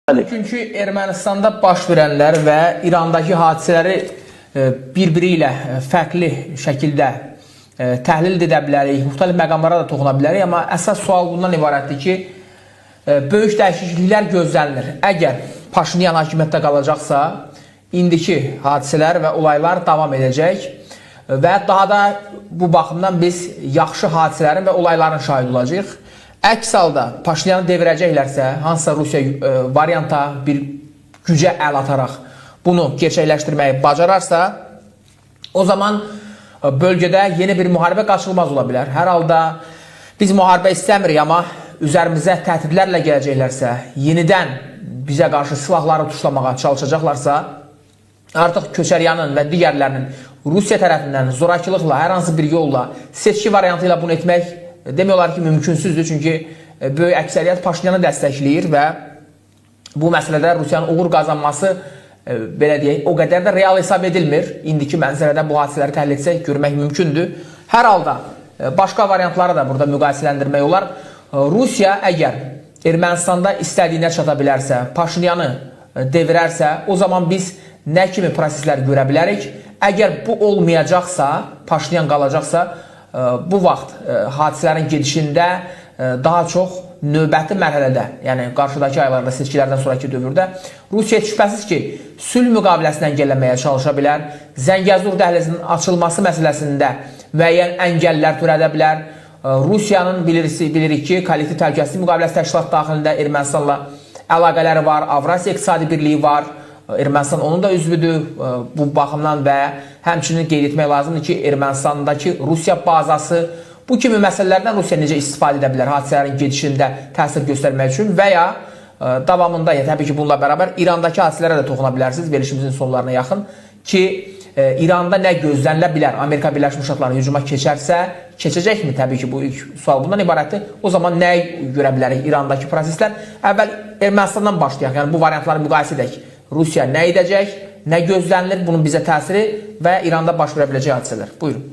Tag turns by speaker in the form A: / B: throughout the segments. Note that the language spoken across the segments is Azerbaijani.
A: Bugünkü Ermənistanda baş verənlər və İrandakı hadisələri bir-biri ilə fərqli şəkildə təhlil edə bilərik, müxtəlif məqamlara da toxuna bilərik, amma əsas sual bundan ibarətdir ki, böyük dəyişikliklər gözlənilir. Əgər Paşinyan hakimiyyətdə qalacaqsa, indiki hadisələr və olaylar davam edəcək və daha da bu baxımdan biz yaxşı hadisələrin və olayların şahid olacağıq. Əks halda Paşinyanı devirəcəklərsə, hansısa Rusiya varianta bir gücə əl ataraq bunu gerçəkləşdirməyi bacararsa, o zaman bölgədə yeni bir müharibə qaçılmaz ola bilər. Hər halda biz müharibə istəmirik, amma üzərimizə təhdidlərlə gələcəklərsə, yenidən bizə qarşı silahları tuşlamağa çalışacaqlarsa, artıq Köçəryanın və digərlərinin Rusiya tərəfindən zorakılıqla, hər hansı bir yolla, seçki variantı ilə bunu etmək demək olar ki, mümkünsüzdür. Çünki böyük əksəriyyət Paşinyanı dəstəkləyir və bu məsələdə Rusiyanın uğur qazanması belə deyək, o qədər də real hesab edilmir. İndiki mənzərədə bu hadisələri təhlil etsək, görmək mümkündür. Hər halda başqa variantları da burada müqayisələndirmək olar. Rusiya əgər Ermənistanda istədiyinə çata bilərsə, Paşinyanı devirərsə, o zaman biz nə kimi proseslər görə bilərik? Əgər bu olmayacaqsa, Paşinyan qalacaqsa, bu vaxt hadisələrin gedişində daha çox növbəti mərhələdə, yəni qarşıdakı aylarda, seçkilərdən sonraki dövrdə Rusiya şübhəsiz ki, sülh müqaviləsini əngəlləməyə çalışa bilər, Zəngəzur dəhlizinin açılması məsələsində müəyyən əngəllər törədə bilər. Rusiyanın bilirik ki, kollektiv təhlükəsizlik müqaviləsi təşkilatı daxilində Ermənistanla əlaqələri var, Avrasiya İqtisadi Birliyi var. Ermənistan onun da üzvüdür bu baxımdan və həmçinin qeyd etmək lazımdır ki, Ermənistandakı Rusiya bazası bu kimi məsələlərdən Rusiya necə istifadə edə bilər hadisələrin gedişində təsir göstərmək üçün və ya davamında, təbii ki, bununla bərabər İrandakı hadisələrə də toxuna bilərsiniz verilişimizin sonlarına yaxın ki, İranda nə gözlənilə bilər? Amerika Birləşmiş Ştatları hücuma keçərsə, keçəcəkmi? Təbii ki, bu ilk sual bundan ibarətdir. O zaman nəyi görə bilərik İrandakı proseslər? Əvvəl Ermənistandan başlayaq, yəni bu variantları müqayisə edək. Rusiya nə edəcək, nə gözlənilir, bunun bizə təsiri və İranda baş verə biləcək hadisələr. Buyurun.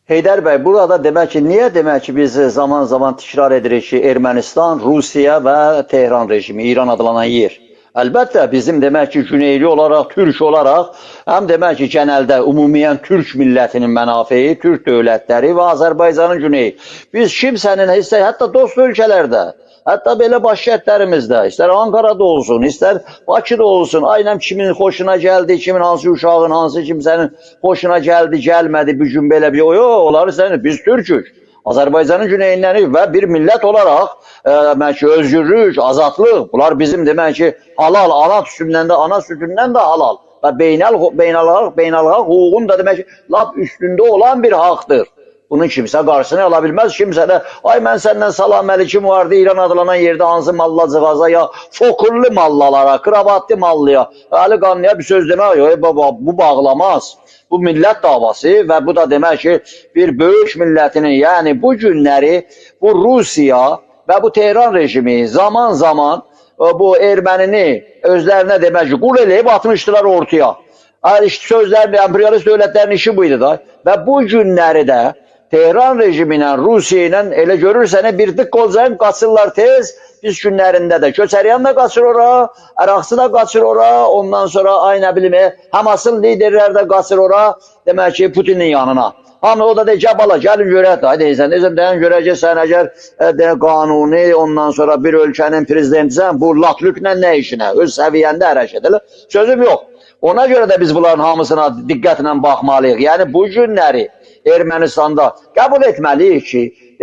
B: Heydər bəy, burada demək ki, niyə demək ki, biz zaman-zaman təkrar edirik ki, Ermənistan, Rusiya və Tehran rejimi, İran adlanan yer. Əlbəttə, bizim demək ki, güneyli olaraq, türk olaraq, həm demək ki, genəldə ümumiyyən türk millətinin mənafeyi, türk dövlətləri və Azərbaycanın güneyi. Biz kimsənin, hətta dost ölkələrdə, hətta belə baş şəhərlərimizdə, istər Ankara'da olsun, istər Bakıda olsun, aynən kimin xoşuna gəldi, kimin hansı uşağın, hansı kimsənin xoşuna gəldi, gəlmədi, bir gün belə bir, onları səni, biz türkük. Azərbaycanın güneyindən və bir millət olaraq demək ki, özgürlük, azadlıq, bunlar bizim demək ki, halal, ana sütündən də halal və beynəlxalq hüququn da demək ki, lap üstündə olan bir haqdır. Bunun kimsə qarşısını ala bilməz. Kimsə də, ay mən səndən salam əlikim vardı, İran adlanan yerdə hansı mallacığaza ya fokurlu mallalara, kravatlı mallıya, əli qanlıya bir söz demək, bu bağlamaz. Bu millət davası və bu da demək ki, bir böyük millətinin, yəni bu günləri bu Rusiya və bu Tehran rejimi zaman-zaman bu ermənini özlərinə demək ki, qul eləyib atmışdılar ortaya. Sözlər, emperyalist dövlətlərin işi buydu da və bu günləri də Tehran rejimi ilə, Rusiya ilə elə görürsən, bir dık olacaq, qaçırlar tez, biz günlərində də Köçəryan da qaçır ora, Əraqçı da qaçır ora, ondan sonra aynə bilim, Həmasın liderləri də qaçır ora, demək ki, Putinin yanına. Hamı o da deyək, bala, gəlin görək, deyirsən, deyən görəcəksən, əgər qanuni, ondan sonra bir ölkənin prezidentisən, bu latlüklə nə işinə, öz səviyyəndə hərəkət edilir, sözüm yox. Ona görə də biz bunların hamısına diqqətlə baxmalıyıq. Yəni, bu günləri Ermənistanda qəbul etməliyik ki,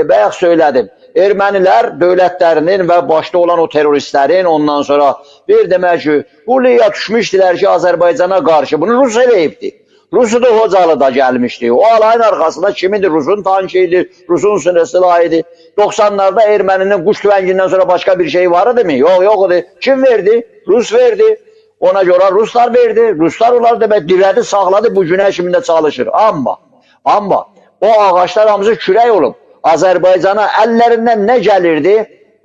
B: bayaq söylədim, ermənilər dövlətlərinin və başda olan o teröristlərin ondan sonra bir demək ki, bu liyə düşmüşdilər ki, Azərbaycana qarşı, bunu Rus eləyibdir. Rusu da Hocalı'da gəlmişdi. O alayın arxasında kimidir? Rusun tankiydi, Rusun silahıydı. 90'larda erməninin quş tüvəngindən sonra başqa bir şey var idi mi? Yox idi. Kim verdi? Rus verdi. Ona görə Ruslar verdi. Ruslar onlar demək dirədi, saxladı, bu günə kimində çalışır. Amma o ağaçlar hamısı kürək olub. Azərbaycana əllərindən nə gəlirdi?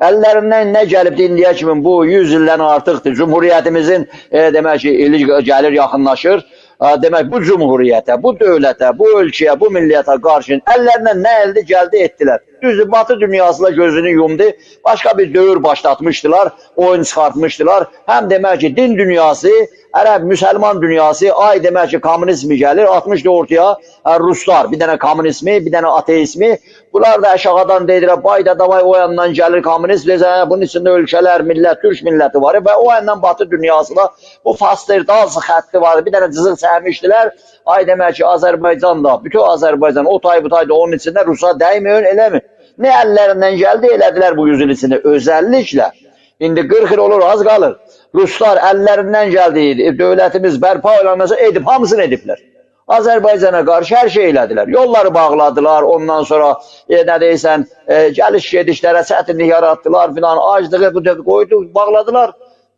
B: Əllərindən nə gəlibdi indiyə kimi bu 100 ildən artıqdır. Cumhuriyyətimizin demək ki, ili gəlir, yaxınlaşır. demək bu cümhuriyyətə, bu dövlətə, bu ölkəyə, bu millətə qarşı əllərindən nə əldə gəldi etdilər. Düzdür, Batı dünyasıyla gözünü yumdu, başqa bir dövr başlatmışdılar, oyun çıxartmışdılar. Həm demək ki, din dünyası, ərəb, müsəlman dünyası, ay demək ki, kommunizmi gəlir, atmışdı ortaya Ruslar, bir dənə kommunizmi, bir dənə ateizmi. Bunlar da aşağıdan deyirlər, bayda davay o yandan gəlir kommunizm, bunun içində ölkələr, millət, Türk milləti var və o yandan Batı dünyasında bu fasterdaz xətti var, bir dənə cızıq çəkmişdilər. Ay demək ki, Azərbaycan da, bütün Azərbaycan, o tay bu tay da onun içində Rusa dəymir, eləmir. Nə əllərindən gəldi, elədilər bu 100 il içində, özəlliklə. İndi 40 il olur, az qalır. Ruslar əllərindən gəldi, dövlətimiz bərpa olanlarsa edib, hamısını ediblər. Azərbaycana qarşı hər şey elədilər. Yolları bağladılar, ondan sonra nə deyirsən, gəliş-gedişlərə çətinlik yaratdılar filan, aclığı qoydu, bağladılar.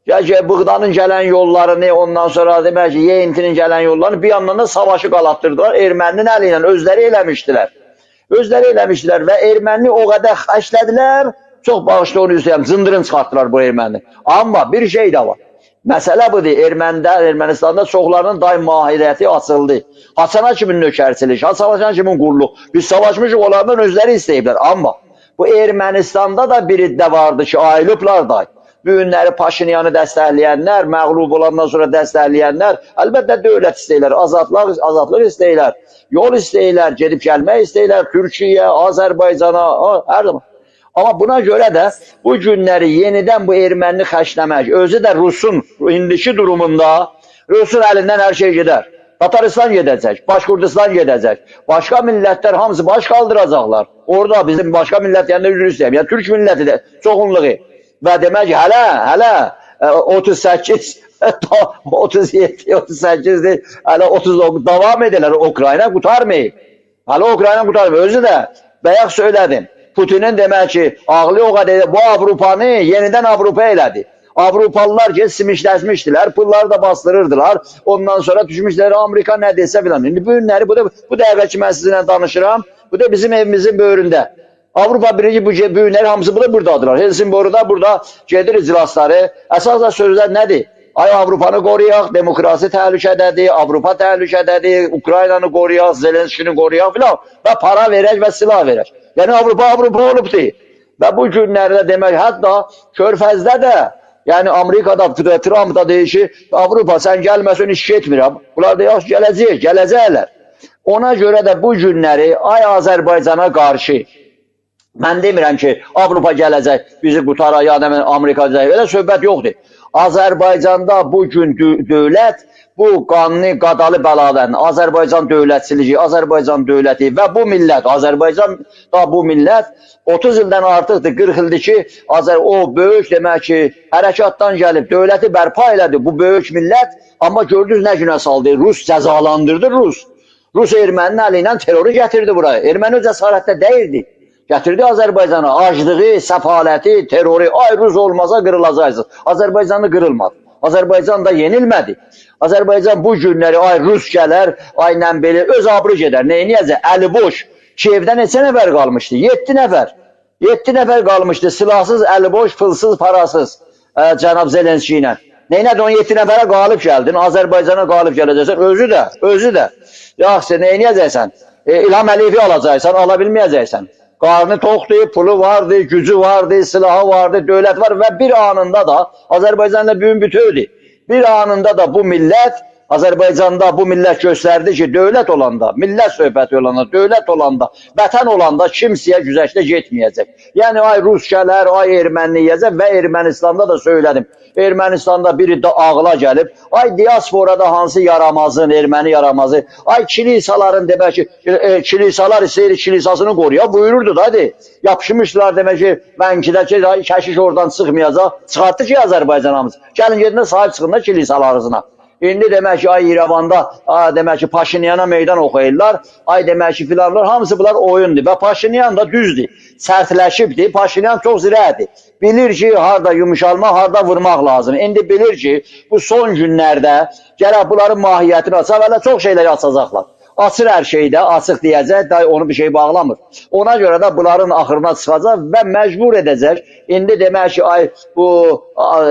B: Bığdanın gələn yollarını, ondan sonra demək ki, yeyintinin gələn yollarını bir yandan da savaşı qalatdırdılar. Erməninin əli ilə özləri eləmişdilər. Özləri eləmişdilər və erməni o qədər xəşlədilər, çox bağışlı onu üzrəyəm, zındırın çıxartdılar bu erməni. Amma bir şey də var. Məsələ budur, Ermənistanda çoxlarının daim mahiyyəti açıldı. Haçana kimin nökərçilik, Haçana kimin qulluq. Biz savaşmışıq, onlardan özləri istəyiblər. Amma bu Ermənistanda da bir iddə vardı ki, ayılıblar da. Bu günləri Paşinyanı dəstəkləyənlər, məğlub olandan sonra dəstəkləyənlər, əlbəttə dövlət istəyirlər, azadlıq istəyirlər, yol istəyirlər, gedib gəlmək istəyirlər, Türkiyə, Azərbaycana, hər zaman. Amma buna görə də bu günləri yenidən bu erməni xəşləmək, özü də Rusun indiki durumunda, Rusun əlindən hər şey gedər. Tataristan gedəcək, Başkurdistan gedəcək, başqa millətlər hamısı baş qaldıracaqlar. Orada bizim başqa millət yanında üzr istəyəm, yəni Türk milləti də çoxunluğu. Və demək ki, hələ 38, 37, 38-dir, hələ 39 davam edirlər, Ukrayna qutarmayıb. Hələ Ukrayna qutarmayıb. Özü də bayaq söylədim, Putinin demək ki, ağlı o qədər bu Avropanı yenidən Avropa elədi. Avropalılar ki, simişləşmişdilər, pulları da bastırırdılar, ondan sonra düşmüşlər, Amerika nə desə filan. İndi bu günləri, bu dəqiqə ki, mən sizinlə danışıram, bu da bizim evimizin böyründə. Avropa Birliği bu günləri hamısı buradadılar. Helsingbor'da burada gedir iclasları. Əsas da sözlər nədir? Ay Avropanı qoruyaq, demokrasi təhlükədədir, Avropa təhlükədədir, Ukraynanı qoruyaq, Zelenskini qoruyaq filan və para verək və silah verək. Yəni Avropa olubdur. Və bu günlərdə demək, hətta Körfəzdə də, yəni Amerikada, Trump da deyir ki, Avropa sən gəlməsən iş getmirəm. Bunlar da yaxşı gələcəklər. Ona görə də bu günləri ay Azərbaycana qarşı, mən demirəm ki, Avropa gələcək, bizi qutara, ya da Amerika gələcək, elə söhbət yoxdur. Azərbaycanda bu gün dövlət, bu qanuni qadalı bəladan, Azərbaycan dövlətçiliyi, Azərbaycan dövləti və bu millət, Azərbaycanda bu millət 30 ildən artıqdır, 40 ildir ki, o böyük demək ki, hərəkatdan gəlib, dövləti bərpa elədi, bu böyük millət, amma gördünüz nə günə saldı, Rus cəzalandırdı, Rus erməninin əli ilə terroru gətirdi buraya, erməni cəsarətdə deyildi. Gətirdi Azərbaycana aclığı, səfaləti, terroru, ay Rus olmasa qırılacaqsınız. Azərbaycanı qırılmadı. Azərbaycan da yenilmədi. Azərbaycan bu günləri ay Rus gələr, ay nə belə öz abru gedər. Neyniyəcək? Əli boş. Kievdə neçə nəfər qalmışdı? 7 nəfər. 7 nəfər qalmışdı. Silahsız, əli boş, pulsuz, parasız cənab Zelenski ilə. Neynədir? 17 nəfərə qalib gəldin. Azərbaycana qalib gələcəksən. Özü də. Yaxşı, neyniyəcəksən? İlham Əliyevi alacaqsan, ala bilməyəcəksən. Qarnı toxdur, pulu vardı, gücü vardı, silahı vardı, dövlət var və bir anında da Azərbaycanla büyün bütövdür. Bir anında da bu millət, Azərbaycanda bu millət göstərdi ki, dövlət olanda, millət söhbəti olanda, dövlət olanda, vətən olanda kimsəyə güzəşdə getməyəcək. Yəni, ay Rus gələr, ay erməni yiyəcək və Ermənistanda da söylədim. Ermənistanda biri də ağla gəlib, ay diasporada hansı yaramazın, erməni yaramazı, ay kilisaların demək ki, kilisalar istəyir, kilisasını qoruya buyururdu da, yapışmışdılar demək ki, mənkidəki kəşiş oradan çıxmayacaq, çıxartdı ki, Azərbaycanımız. Gəlin gedin sahib çıxın da kilisalarına. İndi demək ki, ay İrəvanda, demək ki, Paşinyana meydan oxuyurlar, ay demək ki, filanlar, hamısı bunlar oyundur və Paşinyan da düzdür, sərtləşibdir, Paşinyan çox zirədir. Bilir ki, harada yumuşalmaq, harada vurmaq lazım. İndi bilir ki, bu son günlərdə gərək bunların mahiyyətini açaq, hələ çox şeyləri açacaqlar. açır hər şeydə, açıq deyəcək, da onu bir şey bağlamır. Ona görə də bunların axırına çıxacaq və məcbur edəcək. İndi demək ki,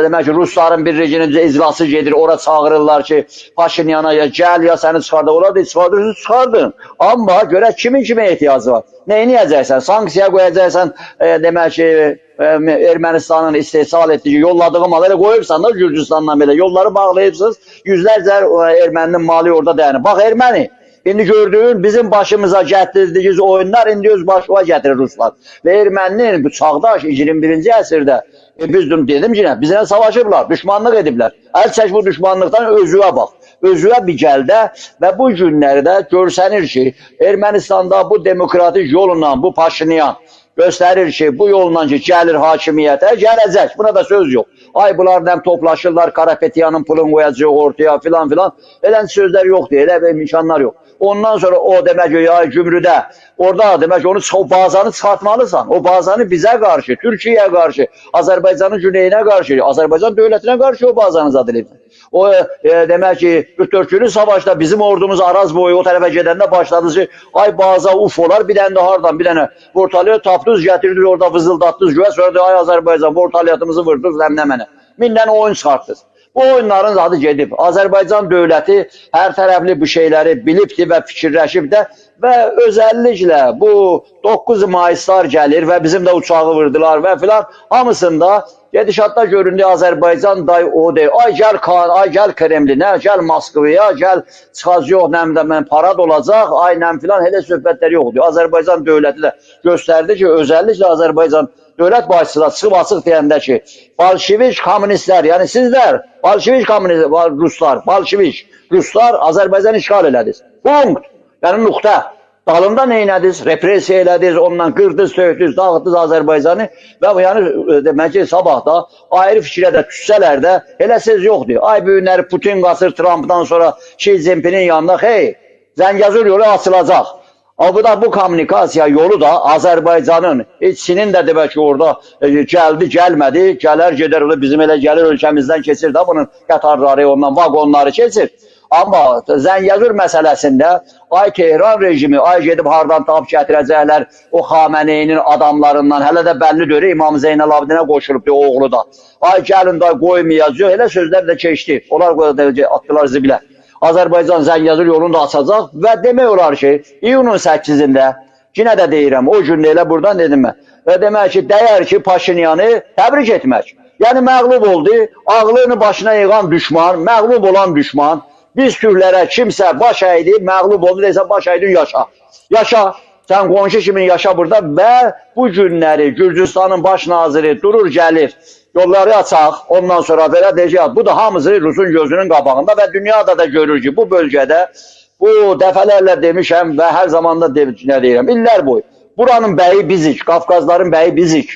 B: demək ki, Rusların bir rejinin iclası gedir, ora çağırırlar ki, Paşinyana ya gəl ya səni çıxarda, ola deyil, çıxardın. Amma görə kimin kimə ehtiyacı var? Neyini yiyəcəksən? Sanksiya qoyacaqsan, demək ki, Ermənistanın istehsal etdiyi, yolladığı malı elə qoyubsan da Gürcüstandan belə. Yolları bağlayıbsınız, yüzlərcə erməninin malı orada dayanır. Bax, erməni, indi gördüyün bizim başımıza gətirdiyiniz oyunlar indi öz başına gətirir Ruslar. Və erməninin bu çağdaş 21-ci əsrdə biz dedim ki, bizlə savaşıblar, düşmanlıq ediblər. Əl çək bu düşmanlıqdan özüyə bax. Özüyə bir gəldə və bu günlərdə görsənir ki, Ermənistanda bu demokratik yolla, bu Paşinyan göstərir ki, bu yolla ki, gəlir hakimiyyətə, gələcək. Buna da söz yox. Ay, bunlar həm toplaşırlar, Karapetyanın pulunu qoyacaq ortaya filan filan. Elə sözlər yoxdur, elə bir imkanlar yox. Ondan sonra o demək ki, ya Gümrüdə, orada demək ki, o bazanı çıxartmalısan. O bazanı bizə qarşı, Türkiyəyə qarşı, Azərbaycanın güneyinə qarşı, Azərbaycan dövlətinə qarşı o bazanı zad edibsən. O demək ki, 44 günlük savaşda bizim ordumuz Araz boyu o tərəfə gedəndə başladı ki, ay baza ufolar, bir dənə də hardan, bir dənə Vortalyaya tapdınız, gətirdiniz orada vızıldatdınız güvə, sonra da ay Azərbaycan Vortalyatımızı vurdunuz, həm nə mənə. Mindən oyun çıxartdınız. Bu oyunların adı gedib. Azərbaycan dövləti hər tərəfli bu şeyləri bilibdir və fikirləşib də və özəlliklə bu 9 Mayıslar gəlir və bizim də uçağı vurdular və filan hamısında gedişatda göründü Azərbaycan day o deyil. Ay gəl Kaan, ay gəl Kremlinə, gəl Moskvaya, gəl çıxaz yox, nəmdə mən parad olacaq, ay nəm filan elə söhbətlər yoxdur. Azərbaycan dövləti də göstərdi ki, özəlliklə Azərbaycan dövlət başçılar çıxıb açıq deyəndə ki, Bolşevik kommunistlər, yəni sizlər, Bolşevik kommunistlər, Ruslar, Bolşevik, Ruslar Azərbaycanı işğal elədiniz. Punkt. Yəni nöqtə. Dalında neynədiniz? Represiya elədiniz, ondan qırdınız, söydünüz, dağıtdınız Azərbaycanı və yəni demək ki, sabah da ayrı fikrə də düşsələr də elə söz yoxdur. Ay bu günləri Putin qaçır Trumpdan sonra Xi Jinping'in yanında, hey, Zəngəzur yolu açılacaq. Bu kommunikasiya yolu da Azərbaycanın içinin də demək ki, orada gəldi, gəlmədi, gələr, gedər, bizim elə gəlir ölkəmizdən keçir də bunun qatarları, ondan vaqonları keçir. Amma Zəngəzur məsələsində ay Tehran rejimi, ay gedib hardan tapıb gətirəcəklər o Xameneyinin adamlarından, hələ də bəllidir, İmam Zeynəl Abidinə qoşulubdur oğlu da. Ay gəlin da qoymayacaq, elə sözlər də keçdi, onlar atdılar zibilə. Azərbaycan Zəngəzur yolunu da açacaq və demək olar ki, iyunun 8-də, yenə də deyirəm, o gün elə buradan dedim mən, və demək ki, dəyər ki, Paşinyanı təbrik etmək. Yəni məğlub oldu, ağlını başına yığan düşman, məğlub olan düşman, biz Türklərə kimsə baş əydi, məğlub oldu, deyəsə baş əydin yaşa. Yaşa, sən qonşu kimin yaşa burada və bu günləri Gürcüstanın baş naziri durur, gəlir. Yolları açaq, ondan sonra belə deyəcək, bu da hamısı Rusun gözünün qabağında və dünyada da görür ki, bu bölgədə, bu dəfələrlə demişəm və hər zamanda nə deyirəm, illər boyu. Buranın bəyi bizik, Qafqazların bəyi bizik.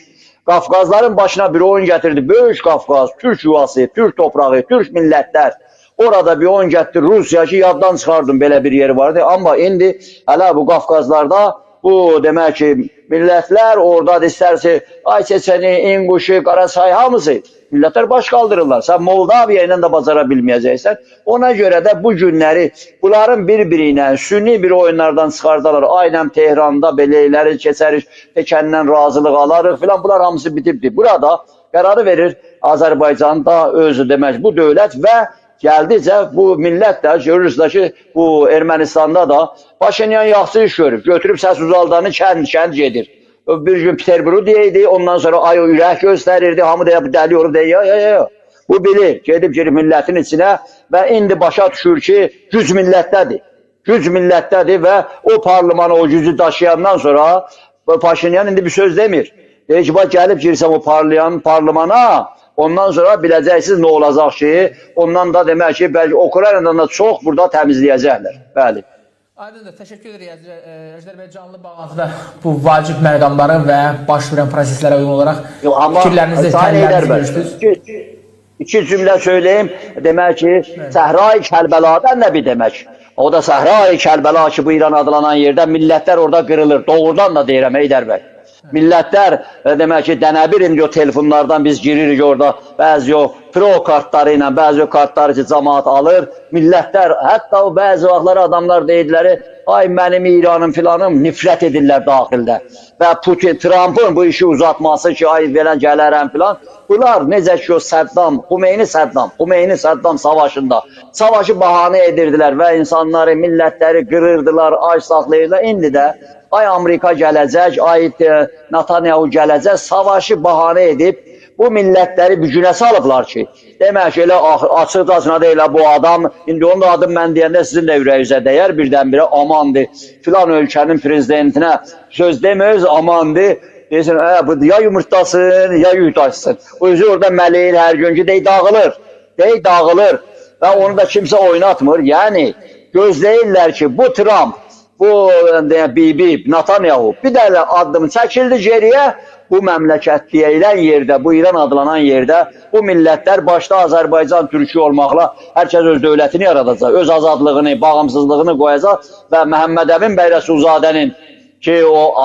B: Qafqazların başına bir oyun gətirdi, Böyük Qafqaz, Türk yuvası, Türk toprağı, Türk millətlər. Orada bir oyun gətirdi Rusiya ki, yaddan çıxardım, belə bir yeri vardı. Amma indi hələ bu Qafqazlarda bu demək ki, millətlər orada istərsə, ay Çeçeni, İnguşu, Qarasay, hamısı millətlər baş qaldırırlar. Sən Moldaviya ilə də bacara bilməyəcəksən. Ona görə də bu günləri bunların bir-biri ilə sünni bir oyunlardan çıxardarlar. Aynən Tehranda beləyləri keçərik, Pekəndən razılıq alarıq filan. Bunlar hamısı bitibdir. Burada qərarı verir Azərbaycanda özü demək bu dövlət və gəldikcə bu millət də görürsünüz ki, bu Ermənistanda da Paşinyan yaxşı iş görüb. Götürüb səs uzaldanı kənd gedir. Bir gün Peterburgu deyildi, ondan sonra ay o ürək göstərirdi, hamı da dəli olur deyir. Bu bilir, gedib millətin içinə və indi başa düşür ki, güc millətdədir. Güc millətdədir və o parlamanı, o gücü daşıyandan sonra Paşinyan indi bir söz demir. Deyir ki, bax gəlib girsəm o parlamana, ondan sonra biləcəksiniz nə olacaq ki, ondan da demək ki, bəlkə Ukraynadan da çox burada təmizləyəcəklər. Bəli.
A: Aydındır, təşəkkür edirik Əjdər bəy, canlı bağlantıda bu vacib məqamları və baş verən proseslərə uyğun olaraq fikirlərinizi, təhlillərinizi görüşdünüz.
B: İki cümlə söyleyeyim, demək ki, Səhra-i Kərbəladan nə bir demək? O da Səhra-i Kərbəla ki, bu İran adlanan yerdə millətlər orada qırılır. Doğrudan da deyirəm Heydər bəy. Millətlər demək ki, dənəbir indi o telefonlardan biz giririk orada, bəzi o pro kartları ilə bəzi kartları ki, cəmaat alır, millətlər, hətta o bəzi vaxtlar adamlar deyirlər, ay mənim İranım filanım, nifrət edirlər daxildə. Və Putin, Trump'ın bu işi uzatması ki, ay verən gələrəm filan, bunlar necə ki o Xumeyni Səddam savaşında savaşı bahanə edirdilər və insanları, millətləri qırırdılar, ay saxlayırdılar. İndi də ay Amerika gələcək, ay Netanyahu gələcək, savaşı bahanə edib bu millətləri gücünə salıblar ki, demək ki, elə açıq-açıq deyil bu adam, indi onun adını mən deyəndə sizin də ürəyinizə dəyər, birdən-birə amandır, filan ölkənin prezidentinə söz deməyiz, amandır, deyirsin, bu ya yumurtlasın, ya yutaşsın. O yüzden orada meleğin her günkü dağılır və onu da kimsə oynatmır. Yəni, gözləyirlər ki, bu Trump, bu Bibi, Netanyahu bir də addım çəkildi geriyə, bu məmləkət deyilən yerdə, bu İran adlanan yerdə bu millətlər başda Azərbaycan, Türkiyə olmaqla hər kəs öz dövlətini yaradacaq, öz azadlığını, bağımsızlığını qoyacaq və Məhəmməd Əmin bəy Rəsulzadənin ki, o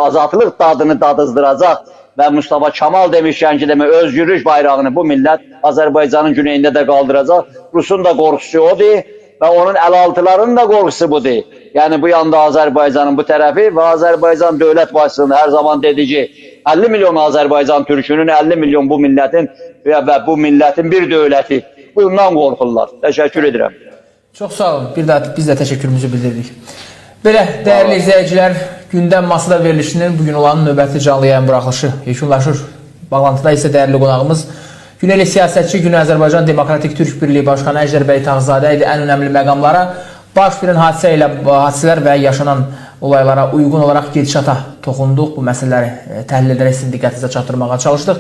B: azadlıq dadını dadızdıracaq və Mustafa Kemal demişkən ki, özgürlük bayrağını bu millət Azərbaycanın güneyində də qaldıracaq. Rusun da qorxusu odur və onun əlaltılarının da qorxusu budur. Yəni, bu yanda Azərbaycanın bu tərəfi və Azərbaycan dövlət başçısının hər zaman dediği ki, 50 milyon Azərbaycan türkünün, 50 milyon bu millətin və bu millətin bir dövləti. Bundan qorxurlar. Təşəkkür edirəm.
A: Çox sağ olun. Bir daha biz də təşəkkürümüzü bildirdik. Belə, dəyərli izləyicilər, gündəm masada verilişinin bugün olan növbəti canlı yayın buraxılışı yekunlaşır. Bağlantıda isə dəyərli qonağımız Güneyli siyasətçi, Güney Azərbaycan Demokratik Türk Birliyi Başkanı Əjdər bəy Tağızadə idi. Ən önəmli məqamlara, baş verən hadisələr və yaşanan olaylara uyğun olaraq gedişata toxunduq. Bu məsələləri təhlil edərək sizin diqqətinizə çatdırmağa çalışdıq.